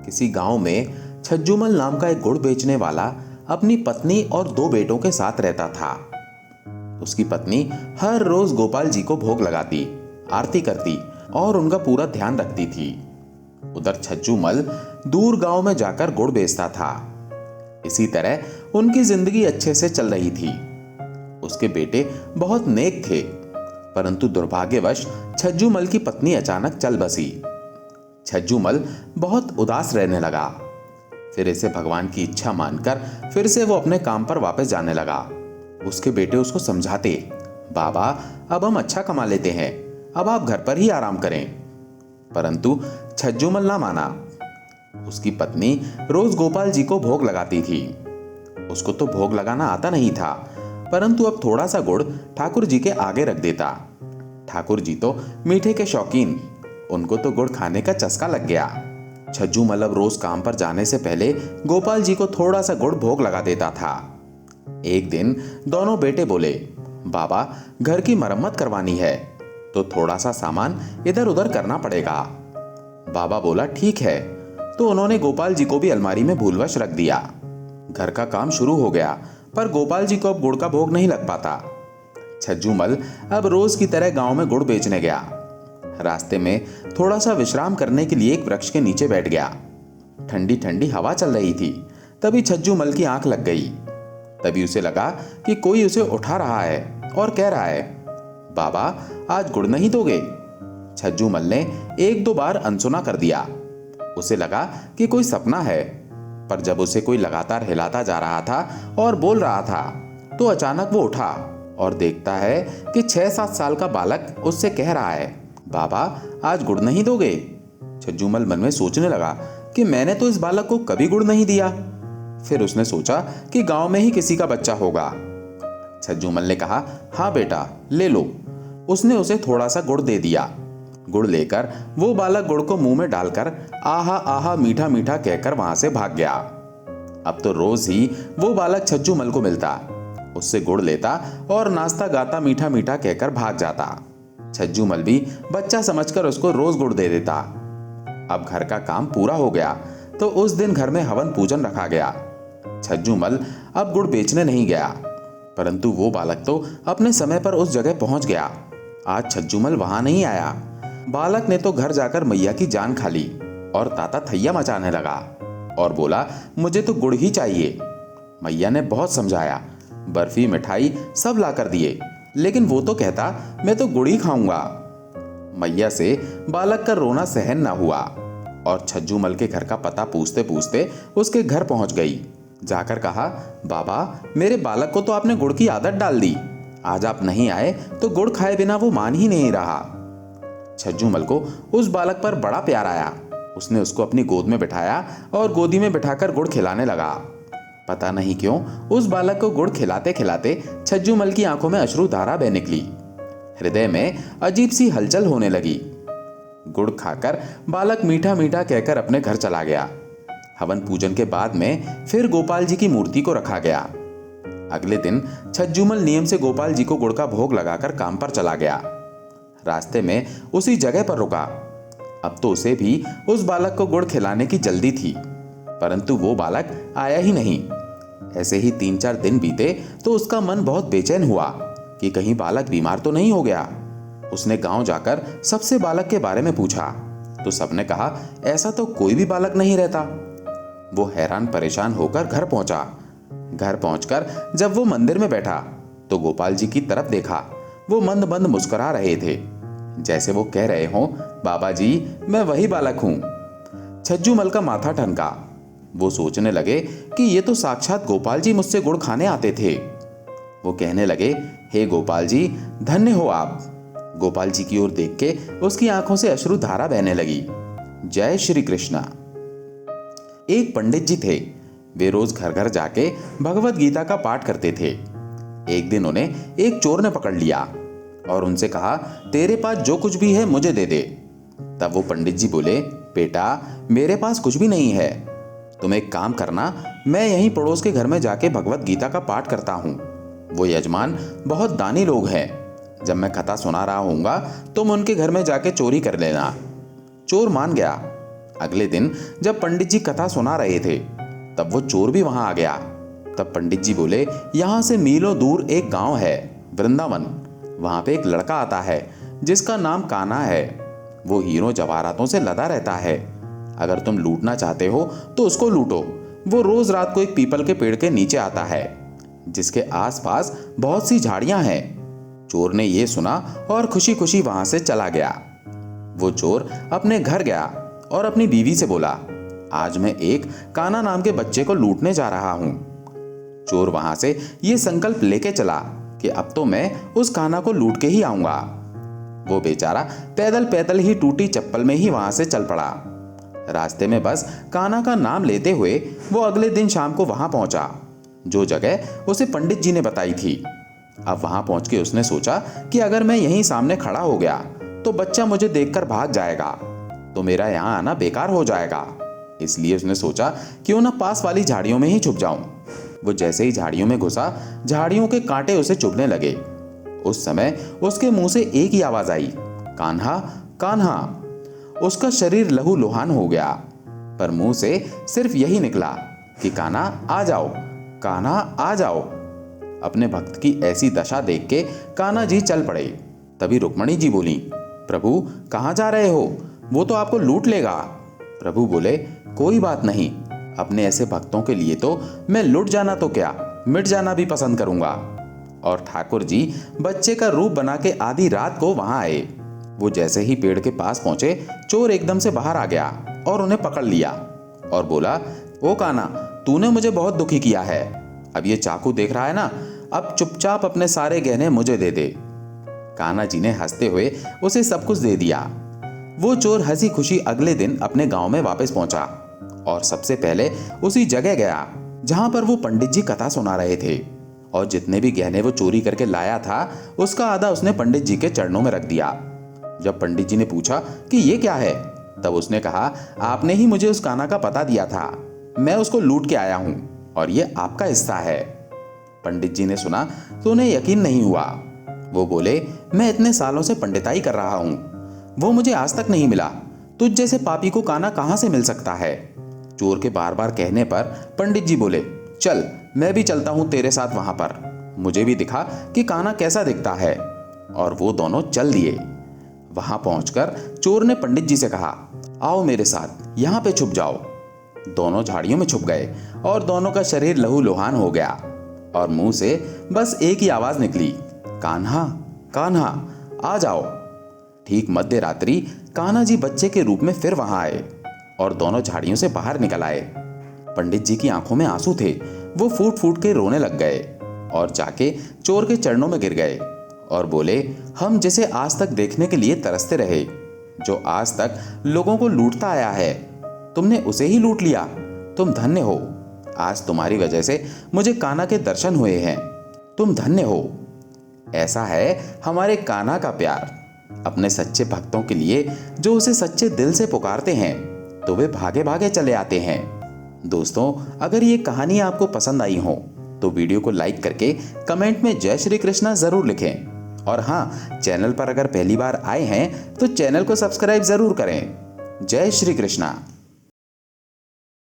किसी गांव में छज्जूमल नाम का एक गुड़ बेचने वाला अपनी पत्नी और 2 बेटों के साथ रहता था। उसकी पत्नी हर रोज गोपाल जी को भोग लगाती, आरती करती और उनका पूरा ध्यान रखती थी। उधर छज्जूमल दूर गांव में जाकर गुड़ बेचता था। इसी तरह उनकी जिंदगी अच्छे से चल रही थी। उसके बेटे बहुत नेक थे, परंतु दुर्भाग्यवश छज्जूमल की पत्नी अचानक चल बसी। छज्जूमल बहुत उदास रहने लगा। फिर इसे भगवान की इच्छा मानकर फिर से वो अपने काम पर वापस जाने लगा। उसके बेटे उसको समझाते, बाबा अब हम अच्छा कमा लेते हैं, अब आप घर पर ही आराम करें। परंतु छज्जूमल ना माना। उसकी पत्नी रोज गोपाल जी को भोग लगाती थी। उसको तो भोग लगाना आता नहीं था, परंतु अब थोड़ा सा गुड़ ठाकुर जी के आगे रख देता। ठाकुर जी तो मीठे के शौकीन, उनको तो गुड़ खाने का चस्का लग गया। छज्जूमल अब रोज काम पर जाने से पहले गोपाल जी को थोड़ा सा गुड़ भोग लगा देता था। एक दिन दोनों बेटे बोले, बाबा घर की मरम्मत करवानी है तो थोड़ा सा सामान इधर उधर करना पड़ेगा। बाबा बोला ठीक है, तो उन्होंने गोपाल जी को भी अलमारी में भूलवश रख दिया। घर का काम शुरू हो गया, पर गोपाल जी को अब गुड़ का भोग नहीं लग पाता। छज्जूमल अब रोज की तरह गांव में गुड़ बेचने गया। रास्ते में थोड़ा सा विश्राम करने के लिए एक वृक्ष के नीचे बैठ गया। ठंडी ठंडी हवा चल रही थी। तभी छज्जूमल की आंख लग गई। तभी उसे लगा कि कोई उसे उठा रहा है और कह रहा है, बाबा आज गुड़ नहीं दोगे? छज्जूमल ने 1-2 बार अनसुना कर दिया। उसे लगा कि कोई सपना है, पर जब उसे कोई लगातार हिलाता जा रहा था और बोल रहा था, तो अचानक वो उठा और देखता है कि 6-7 साल का बालक उससे कह रहा है, बाबा आज गुड़ नहीं दोगे? छज्जूमल मन में सोचने लगा कि मैंने तो इस बालक को कभी गुड़ नहीं दिया। फिर उसने सोचा कि गांव में ही किसी का बच्चा होगा। छज्जूमल ने कहा, हाँ बेटा ले लो। उसने उसे थोड़ा सा गुड़ दे दिया। गुड़ लेकर वो बालक गुड़ को मुंह में डालकर आहा आहा मीठा मीठा कहकर वहां से भाग गया। अब तो रोज ही वो बालक छज्जूमल को मिलता, उससे गुड़ लेता और नाश्ता गाता मीठा मीठा कहकर भाग जाता। छज्जूमल भी बच्चा समझकर उसको रोज गुड़ दे देता। अब घर का काम पूरा हो गया तो उस दिन घर में हवन पूजन रखा गया। छज्जूमल अब गुड़ बेचने नहीं गया, परंतु वो बालक तो अपने समय पर उस जगह पहुंच गया। आज छज्जूमल वहां नहीं आया। बालक ने तो घर जाकर मैया की जान खा ली और ताता थैया मचाने लगा और बोला, मुझे तो गुड़ ही चाहिए। मैया ने बहुत समझाया, बर्फी मिठाई सब ला कर दिए, लेकिन वो तो कहता मैं तो गुड़ ही खाऊंगा। मैया से बालक का रोना सहन ना हुआ और छज्जूमल के घर का पता पूछते पूछते उसके घर पहुंच गई। जाकर कहा, बाबा मेरे बालक को तो आपने गुड़ की आदत डाल दी, आज आप नहीं आए तो गुड़ खाए बिना वो मान ही नहीं रहा। छज्जूमल को उस बालक पर बड़ा प्यार आया। उसने उसको अपनी गोद में बिठाया और गोदी में बिठाकर गुड़ खिलाने लगा। पता नहीं क्यों उस बालक को गुड़ खिलाते खिलाते छज्जूमल की आंखों में अश्रुधारा बह निकली। हृदय में अजीब सी हलचल होने लगी। गुड़ खाकर बालक मीठा मीठा कहकर अपने घर चला गया। हवन पूजन के बाद में फिर गोपाल जी की मूर्ति को रखा गया। अगले दिन छज्जूमल नियम से गोपाल जी को गुड़ का भोग लगाकर काम पर चला गया। रास्ते में उसी जगह पर रुका। अब तो उसे भी उस बालक को गुड़ खिलाने की जल्दी थी, परंतु वो बालक आया ही नहीं। ऐसे ही 3-4 दिन बीते तो उसका मन बहुत बेचैन हुआ कि कहीं बालक बीमार तो नहीं हो गया। उसने गांव जाकर सबसे बालक के बारे में पूछा तो सबने कहा ऐसा तो कोई भी बालक नहीं रहता। वो हैरान परेशान होकर घर पहुंचा। घर पहुंचकर जब वो मंदिर में बैठा तो गोपाल जी की तरफ देखा। वो मंद मंद मुस्कुरा रहे थे, जैसे वो कह रहे हों, बाबा जी मैं वही बालक हूं। छज्जूमल का माथा ठनका। वो सोचने लगे कि ये तो साक्षात गोपाल जी मुझसे गुड़ खाने आते थे। वो कहने लगे, हे गोपाल जी धन्य हो आप। गोपाल जी की ओर देख के उसकी आंखों से अश्रु धारा बहने लगी। जय श्री कृष्णा। एक पंडित जी थे। वे रोज घर घर जाके भगवत गीता का पाठ करते थे। एक दिन उन्हें एक चोर ने पकड़ लिया और उनसे कहा, तेरे पास जो कुछ भी है मुझे दे दे। तब वो पंडित जी बोले, बेटा मेरे पास कुछ भी नहीं है, तुम एक काम करना, मैं यहीं पड़ोस के घर में जाके भगवत गीता का पाठ करता हूँ। वो यजमान बहुत दानी लोग हैं, जब मैं कथा सुना रहा हूँगा तुम उनके घर में जाके चोरी कर लेना। चोर मान गया। अगले दिन जब पंडित जी कथा सुना रहे थे तब वो चोर भी वहां आ गया। तब पंडित जी बोले, यहाँ से मीलों दूर एक गांव है, वृंदावन। वहां पे एक लड़का आता है जिसका नाम कान्हा है। वो हीरों जवाहरातों से लदा रहता है। अगर तुम लूटना चाहते हो तो उसको लूटो। वो रोज रात को एक पीपल के पेड़ के नीचे आता है जिसके आसपास बहुत सी झाड़ियां हैं। चोर ने यह सुना और खुशी खुशी वहां से चला गया। वो चोर अपने घर गया और अपनी बीवी से बोला, आज मैं एक कान्हा नाम के बच्चे को लूटने जा रहा हूं। चोर वहां से ये संकल्प लेके चला कि अब तो मैं उस कान्हा को लूट के ही आऊंगा। वो बेचारा पैदल पैदल ही टूटी चप्पल में ही वहां से चल पड़ा। रास्ते में बस कान्हा का नाम लेते हुए वो अगले दिन शाम को वहां पहुंचा जो जगह उसे पंडित जी ने बताई थी। अब वहां पहुंच के उसने सोचा कि अगर मैं यहीं सामने खड़ा हो गया तो बच्चा मुझे देखकर भाग जाएगा, तो मेरा यहाँ आना बेकार हो जाएगा। इसलिए उसने सोचा क्यों ना पास वाली झाड़ियों में ही छुप जाऊं। वो जैसे ही झाड़ियों में घुसा, झाड़ियों के कांटे उसे चुभने लगे। उस समय उसके मुंह से एक ही आवाज आई, कान्हा कान्हा। उसका शरीर लहू लुहान हो गया, पर मुंह से सिर्फ यही निकला कि कान्हा आ जाओ, कान्हा आ जाओ। अपने भक्त की ऐसी दशा देख के कान्हा जी चल पड़े। तभी रुक्मणी जी बोली, प्रभु कहाँ जा रहे हो? वो तो आपको लूट लेगा। प्रभु बोले, कोई बात नहीं, अपने ऐसे भक्तों के लिए तो मैं लुट जाना तो क्या, मिट जाना भी पसंद करूंगा। और ठाकुर जी बच्चे का रूप बना के आधी रात को वहां आए। वो जैसे ही पेड़ के पास पहुंचे, चोर एकदम से बाहर आ गया और उन्हें पकड़ लिया और बोला, ओ कान्हा, तूने मुझे बहुत दुखी किया है। अब ये चाकू देख रहा है ना, अब चुपचाप अपने सारे गहने मुझे दे दे। कान्हा जी ने हंसते हुए उसे सब कुछ दे दिया। वो चोर हंसी खुशी अगले दिन अपने गांव में वापस पहुंचा और सबसे पहले उसी जगह गया जहां पर वो पंडित जी कथा सुना रहे थे, और जितने भी गहने वो चोरी करके लाया था उसका आधा उसने पंडित जी के चरणों में रख दिया। जब पंडित जी ने पूछा कि ये क्या है, तब उसने कहा, आपने ही मुझे उस कान्हा का पता दिया था, मैं उसको लूट के आया हूं और ये आपका हिस्सा है। पंडित जी ने सुना तो उन्हें यकीन नहीं हुआ। वो बोले, मैं इतने सालों से पंडिताई कर रहा हूं, वो मुझे आज तक नहीं मिला। तुझ जैसे पापी को कान्हा कहां से मिल सकता है? चोर के बार बार कहने पर पंडित जी बोले, चल मैं भी चलता हूं तेरे साथ वहां पर, मुझे भी दिखा कि कान्हा कैसा दिखता है। और वो दोनों चल दिए। वहां पहुंचकर चोर ने पंडित जी से कहा, आओ मेरे साथ, यहां पे छुप जाओ। दोनों झाड़ियों में छुप गए और दोनों का शरीर लहू लुहान हो गया और मुंह से बस एक ही आवाज निकली, कान्हा कान्हा आ जाओ। ठीक मध्य रात्रि कान्हा जी बच्चे के रूप में फिर वहां आए और दोनों झाड़ियों से बाहर निकल आए। पंडित जी की आंखों में आंसू थे। वो फूट फूट के रोने लग गए और जाके चोर के चरणों में गिर गए और बोले, हम जिसे आज तक देखने के लिए तरसते रहे, जो आज तक लोगों को लूटता आया है, तुमने उसे ही लूट लिया। तुम धन्य हो, आज तुम्हारी वजह से मुझे कान्हा के दर्शन हुए हैं। तुम धन्य हो। ऐसा है हमारे कान्हा का प्यार। अपने सच्चे भक्तों के लिए जो उसे सच्चे दिल से पुकारते हैं तो वे भागे भागे चले आते हैं। दोस्तों, अगर ये कहानी आपको पसंद आई हो तो वीडियो को लाइक करके कमेंट में जय श्री कृष्णा जरूर लिखें। और हाँ, चैनल पर अगर पहली बार आए हैं तो चैनल को सब्सक्राइब जरूर करें। जय श्री कृष्णा।